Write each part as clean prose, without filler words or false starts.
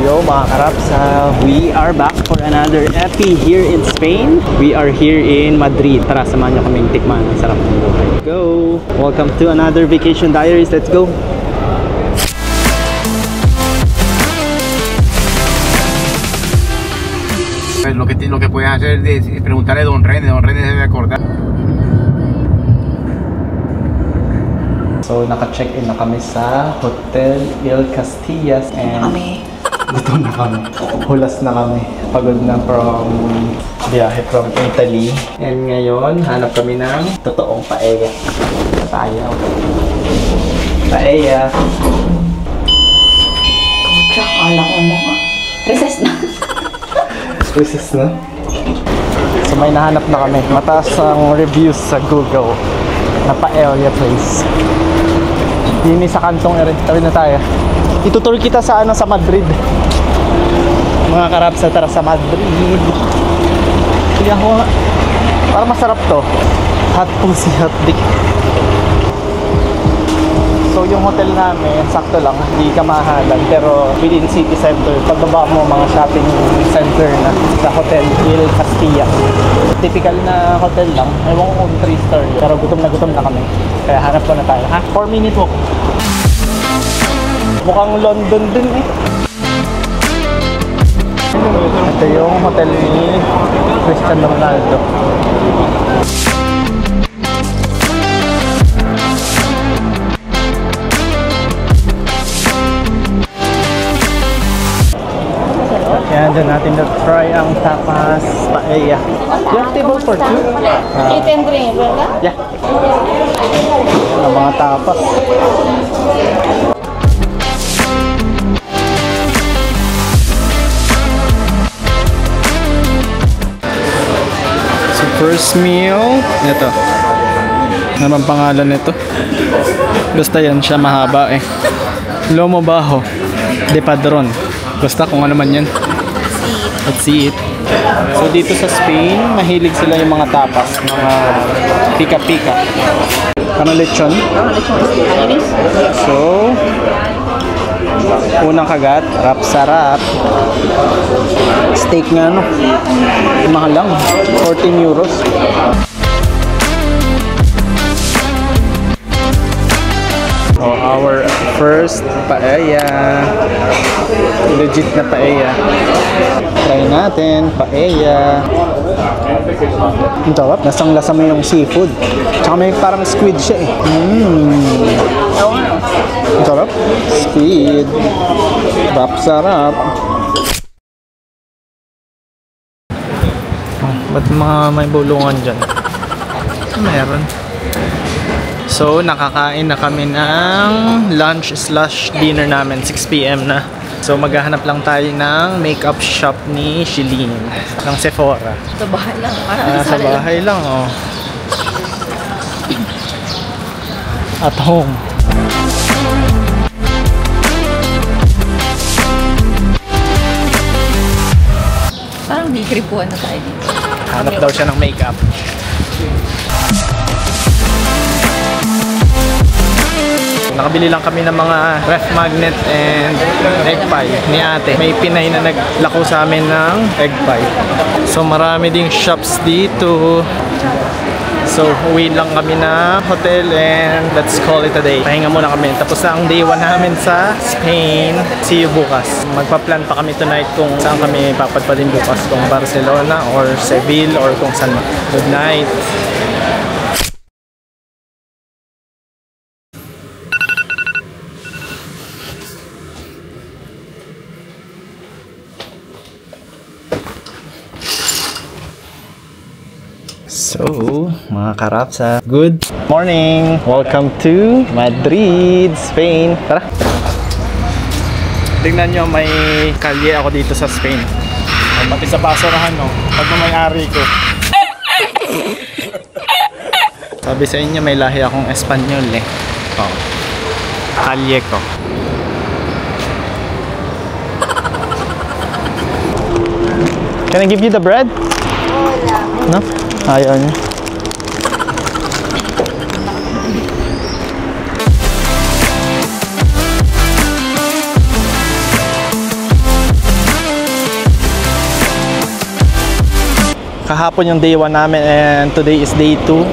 Yo mga karaps, we are back for another epi here in Spain. We are here in Madrid. Tara, samahan nyo kaming tikman ang sarap ng buhay. Go! Welcome to another Vacation Diaries. Let's go! Lo que puedes hacer es preguntarle a Don René debe acordar. So, naka-check-in na kami sa Hotel Il Castillas and gutom na kami. Hulas na kami. Pagod na from biyahe from Italy. And ngayon, hanap kami ng totoong paella. Tayo. Paella. Akala ko mo. Recess na. Recess na. So, may nahanap na kami. Mataas ang reviews sa Google na paella place. Dini sa kantong tawid na tayo. Itutur kita sa sa Madrid. Mga karaps, tara sa Madrid. Kaya ko nga. Parang masarap to. Hot pussy, hot dick. So yung hotel namin, sakto lang, hindi ka mahalan. Pero within city center, pagbaba mo mga shopping center na sa Hotel Il Castillas. Typical na hotel lang. Ewan ko kung 3-star. Pero gutom na kami. Kaya hanap ko na tayo. Ha? 4-minute walk. Mukhang London din eh. Ito yung hotel ni Cristiano Ronaldo. Yan, dyan natin na-try ang tapas paella. You have table for two? Eat and drink, ¿verdad? Yeah. Yan ang mga tapas. So first meal, ito. Ano bang pangalan nito? Basta yan siya, mahaba eh. Lomo Bajo de Padron. Basta kung ano man yan. Let's see it. So dito sa Spain, mahilig sila yung mga tapas, mga pika-pika. Ano lechon? So, unang kagat, sarap. Steak nga no. Mahal lang, 14 euros. So, our first paella. Legit na paella. Try natin, paella. Ang sarap, lasang-lasa mo yung seafood. Tsaka may parang squid siya eh. Ang sarap. Squid. Sarap. Ba't mga may bulungan dyan? Meron. So, nakakain na kami ng lunch/dinner namin. 6 PM na. So, maghahanap lang tayo ng makeup shop ni Shilin. Ng Sephora. Sa bahay lang. Sa bahay lang, oh. At home. Parang di kripuan na tayo dito. Hanap daw siya ng makeup. Nakabili lang kami ng mga ref magnet and egg pie ni ate. May Pinay na naglako sa amin ng egg pie. So marami ding shops dito. So uwi lang kami na hotel and let's call it a day. Pahinga muna kami. Tapos na ang day 1 namin sa Spain. See you bukas. Magpa-plan pa kami tonight kung saan kami papadpadin bukas. Kung Barcelona or Seville or kung saan. Good night. So, mga karapsa, good morning! Welcome to Madrid, Spain. Tara! Tingnan nyo, may kalye ako dito sa Spain. Pati sa basurahan, no? Pag may-ari ko. Sabi sa inyo, may lahi akong Espanyol eh. Oh. Kalye ko. Can I give you the bread? No? Ayaw niya. Kahapon yung day 1 namin and today is day 2.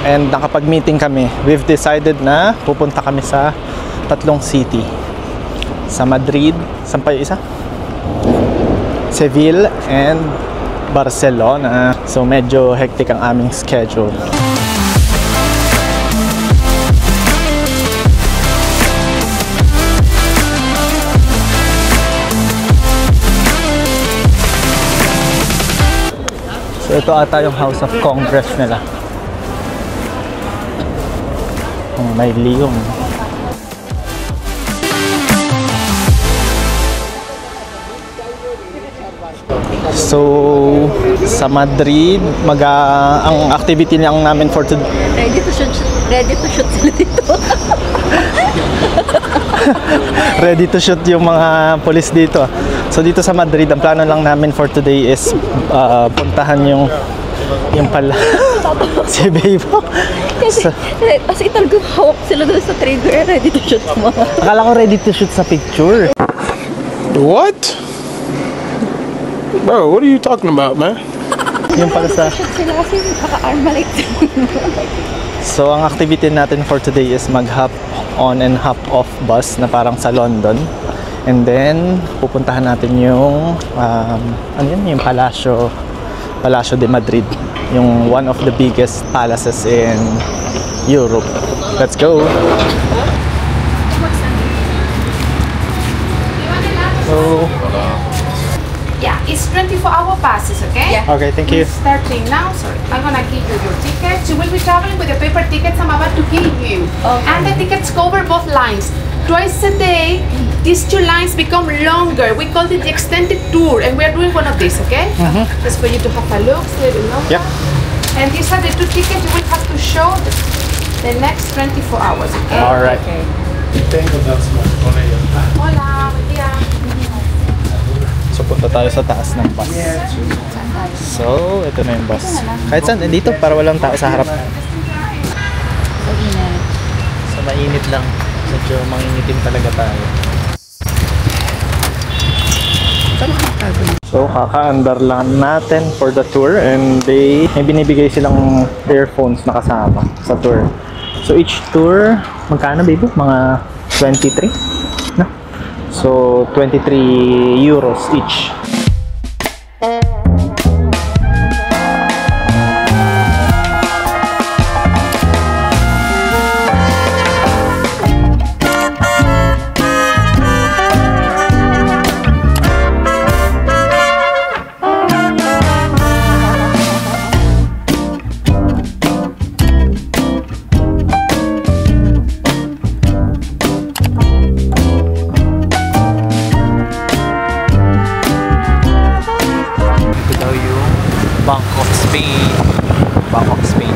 And nakapag-meeting kami. We've decided na pupunta kami sa tatlong city. Sa Madrid, saan pa yung isa? Seville and Barcelona. So medyo hectic ang aming schedule. So ito ata yung House of Congress nila. May liyong. So sa Madrid, ang activity lang namin for today. Ready to shoot sila dito. Ready to shoot yung mga police dito. So dito sa Madrid, ang plano lang namin for today is puntahan yung pala si Bebo. Kasi talagang hawak sila doon sa trigger. Ready to shoot mo. Akala ko ready to shoot sa picture. What? Bro, what are you talking about, man? Yung pala sa... Shoot sila kasi naka-armalite. So ang activity natin for today is mag-hop on and hop off bus na parang sa London. And then pupuntahan natin yung ano yun? Yung Palacio de Madrid, yung one of the biggest palaces in Europe. Let's go. So Yeah, it's 24-hour passes, okay? Yeah. okay, thank you. Starting now, sorry. I'm gonna give you your tickets. You will be traveling with the paper tickets I'm about to give you. Okay. And the tickets cover both lines. Twice a day, these two lines become longer. We call it the extended tour, and we are doing one of these, okay? Just for you to have a look, see a little longer. Yep. And these are the two tickets you will have to show the next 24 hours, okay? All right. Hola, buen día. So punta tayo sa taas ng bus. So ito na yung bus. Kahit saan, dito para walang tao sa harap. So mainit lang. Medyo manginitim talaga tayo. So kaka-andar lang natin for the tour and may binibigay silang earphones na kasama sa tour. So each tour, magkano baby? Mga 23? No? So 23 euros each. Bangkok, Spain. Bangkok, Spain.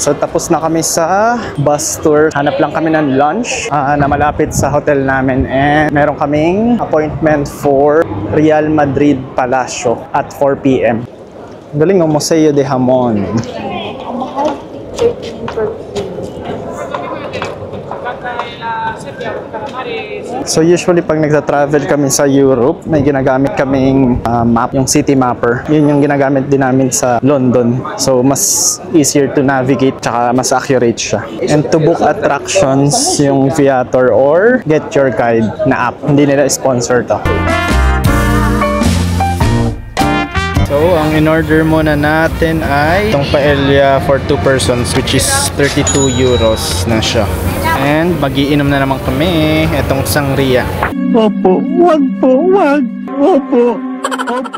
So tapos na kami sa bus tour. Hanap lang kami ng lunch na malapit sa hotel namin and meron kaming appointment for Real Madrid Palacio at 4 p.m. Galing ng Museo de Jamon. So usually pag nagta-travel kami sa Europe, may ginagamit kaming map, yung city mapper. Yun yung ginagamit din namin sa London. So mas easier to navigate, tsaka mas accurate siya. And to book attractions, yung Viator or Get Your Guide na app. Hindi nila sponsor to. So, ang in-order muna natin ay itong paella for 2 persons, which is 32 euros na siya. And magiinom na naman kami itong sangria. Opo, wag po, wag. Opo.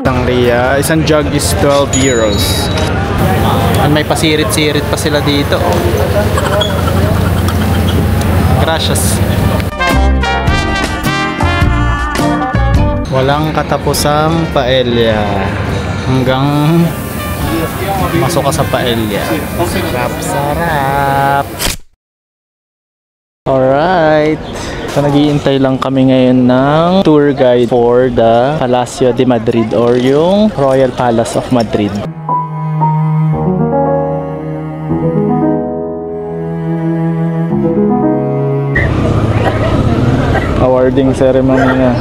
Sangria, isang jug is 12 euros. And may pasirit-sirit pa sila dito. Gracias. Walang katapusang paella. Hanggang masok ka sa paella. Sarap-sarap. Alright. So, nag-iintay lang kami ngayon ng tour guide for the Palacio de Madrid or yung Royal Palace of Madrid. Awarding ceremony na.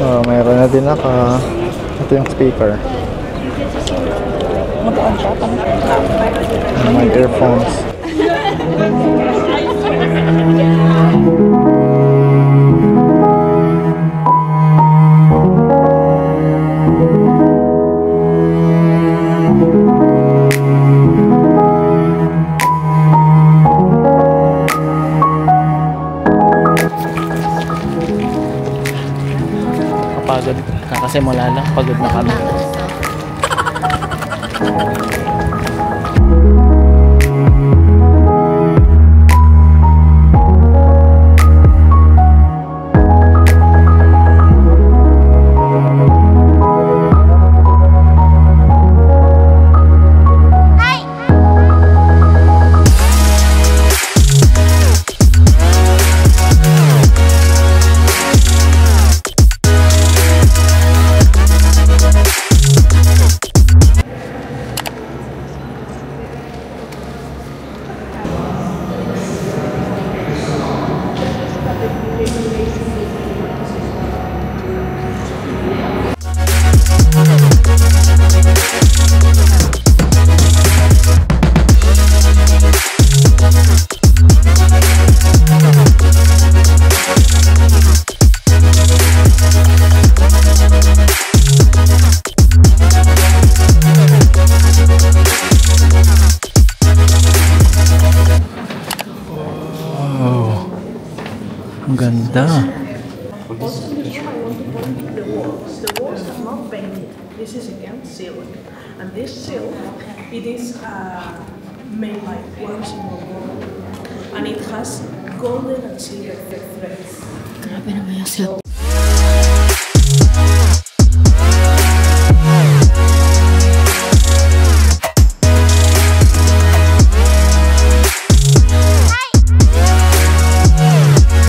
Oh, mayroon na din ako. Ito yung speaker. And my earphones. Kapagod. Kakasimula lang. Pagod na kami. Ang ganda. The walls are not painted. This is again silk, and this silk it is made by one single woman, and it has golden and silver threads. Grabe naman yung silk.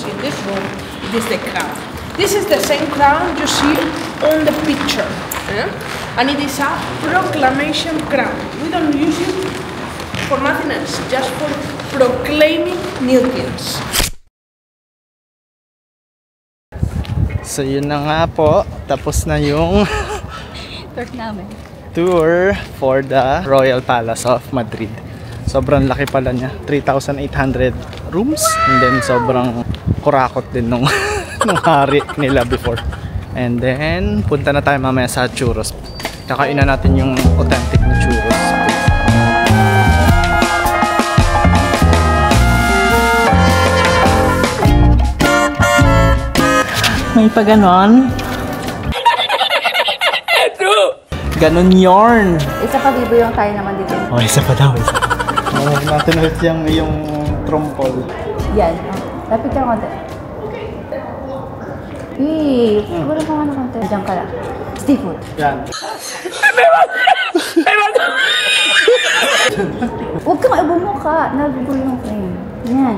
In this room, it is the crown. This is the same crown you see on the picture, and it is a proclamation crown. We don't use it for nothing else, just for proclaiming new things. So yun na nga po. Tapos na yung Tour namin. tour for the Royal Palace of Madrid. Sobrang laki pala niya. 3,800 rooms. And then sobrang kurakot din nung, nung hari nila before. And then punta na tayo mamaya sa churros. Kakainan natin yung authentic na churros. May pa ganon? Ganon yarn. Isa pa bibo yung tayo naman dito. Oh, isa pa daw. Isa. Natin ulit yung trumpol. Yan. Lapit ka konti. Siguro pa nga na konti. Diyan ka lang. Stay put. Yan. Huwag kang ibumuka. Nagugulo yung frame. Yan.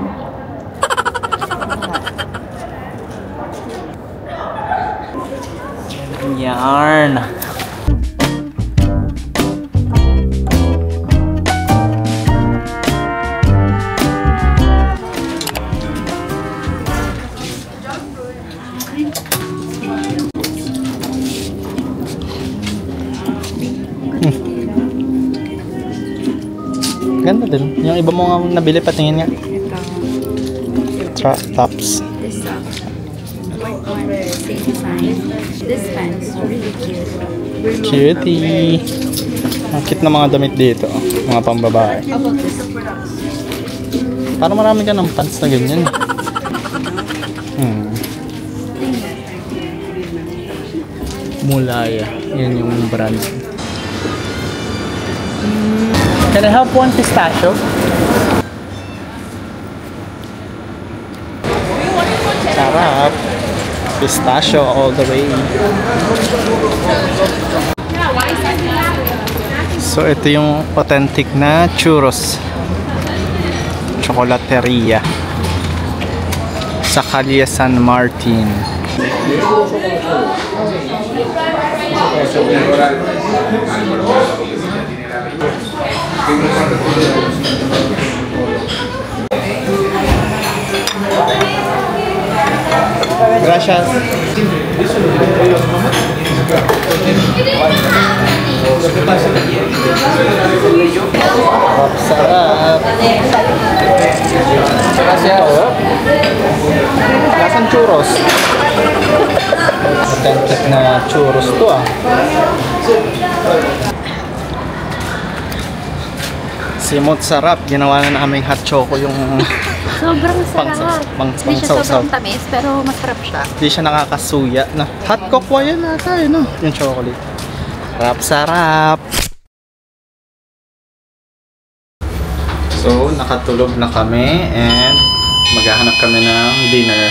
Yarn. Ganda din. Yung iba mo nga nabili, patingin nga. Tops. This one, same size. This pants is really cute. Cutie. Ang cute na mga damit dito. Mga pambabae. How about this? Parang marami ka ng pants na ganyan. Mulaya. Yan yung brand. Can I have one pistachio? Sarap. Pistachio all the way. So ito yung authentic na churros. Chocolateria. Sa Calle San Martin. Gracias. Sarap. Gracias. Lasang churros. Authentic na churros to ah. Simot sarap. Ginawa na naming hot choco yung Sobrang sarap. Hindi siya pang-sausaw. sobrang tamis, pero masarap siya. Hindi siya nakakasuya. No? Hot cocoa yan ata no? Yung chocolate. Sarap. So, nakatulog na kami and maghahanap kami ng dinner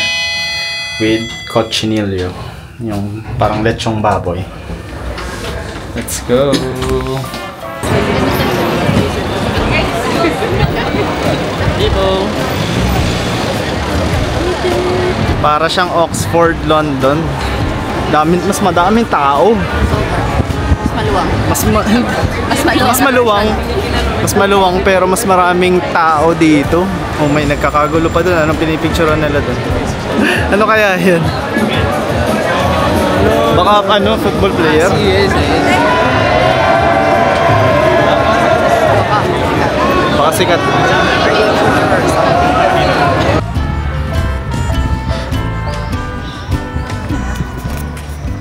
with cochinillo. Yung parang lechong baboy. Let's go! Dito! Para siyang Oxford, London. Mas madaming tao. Mas maluwang. Mas maluwang. Mas maluwang pero mas maraming tao dito. Oh, may nagkakagulo pa doon. Anong pinipicturean nila doon? Ano kaya yun? Baka football player? Baka sikat.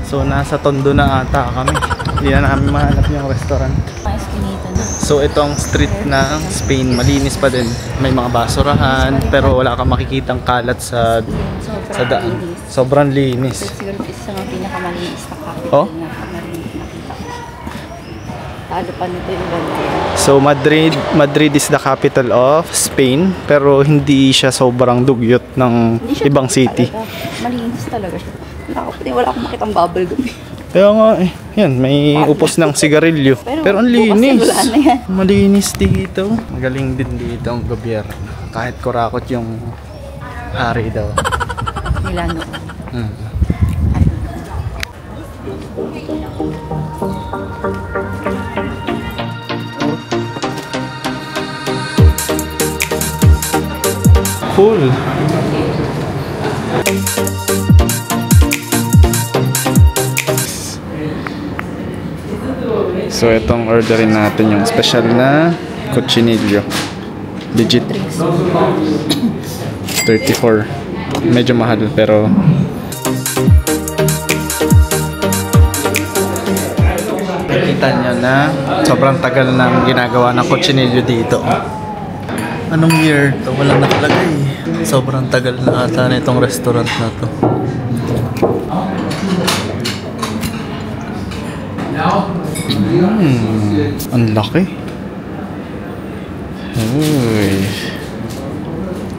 So nasa Tondo na ata kami. Hindi na namin mahanap yung restaurant. So itong street ng Spain, malinis pa din. May mga basurahan, pero wala kang makikitang kalat sa daan. Sobrang linis. Siguro isa ng pinakamalinis na capital Oh? na nakita ko. Talo pa nito yung Valencia. So Madrid is the capital of Spain, pero hindi siya sobrang dugyot ng Hindi siya ibang city. talaga. Malinis talaga siya. Wala akong makitang bubble gum. Kaya nga yan, may upos ng sigarilyo. Pero ang bukas linis. yan, wala na yan. Malinis dito. Magaling din dito ang gobyerno. Kahit kurakot yung hari daw. Milano. Cool. So itong orderin natin yung special na cochinillo. Legit. 34. Medyo mahal pero kita nyo na sobrang tagal nang ginagawa ng cochinillo dito. Anong year? Ito walang nakalagay. Sobrang tagal na ata na itong restaurant na to. Ang laki. Uy.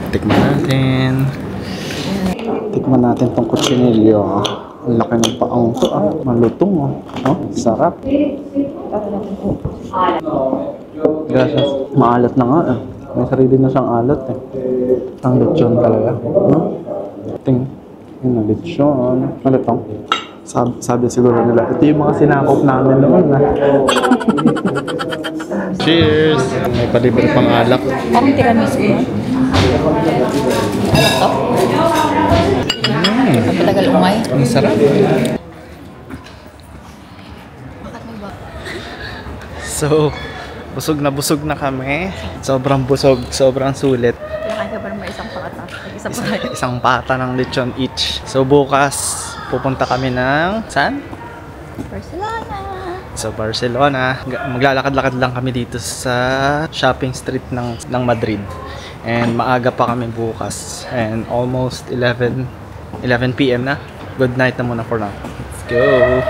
Tikman natin. Tikman natin tong cochinillo. Ang laki ng paang to malutong oh. Sarap. Gracias. Maalat na nga May sarili na siyang alat Ang lechon talaga. Yung lechon. Ano to? Sabi siguro nila, ito yung mga sinakop namin noon Cheers! May palibre pang alak. Parang tiramisu mo. Alak to? Matagal umay. Ang sarap. So, busog na kami. Sobrang busog, sobrang sulit. Kailangan ka ba naman isang pata? Isang pata ng lechon each. So bukas, pupunta kami ng saan? Barcelona. Sa Barcelona. Maglalakad-lakad lang kami dito sa shopping street ng Madrid. And maaga pa kami bukas. And almost 11 PM na. Good night na muna for now. Let's go!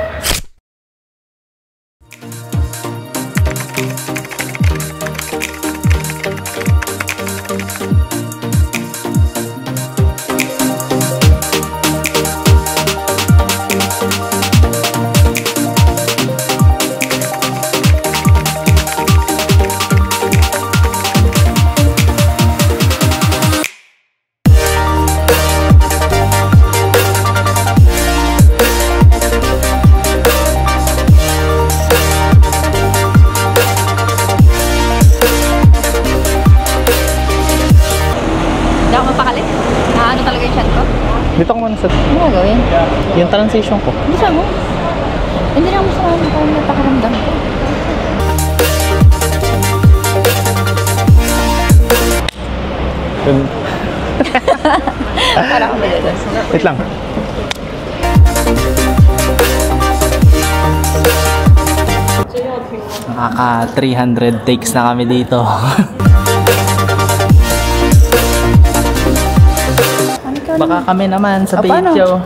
Hindi ako mapakali. Ano talaga yung chat ko? Dito ko muna sa... Ano nga gawin? Yung transition ko. Hindi siya mo. Hindi na ako masama kung napakaramdam ko. Para ako madalas. Wait lang. Nakaka 300 takes na kami dito. Baka kami naman sa video.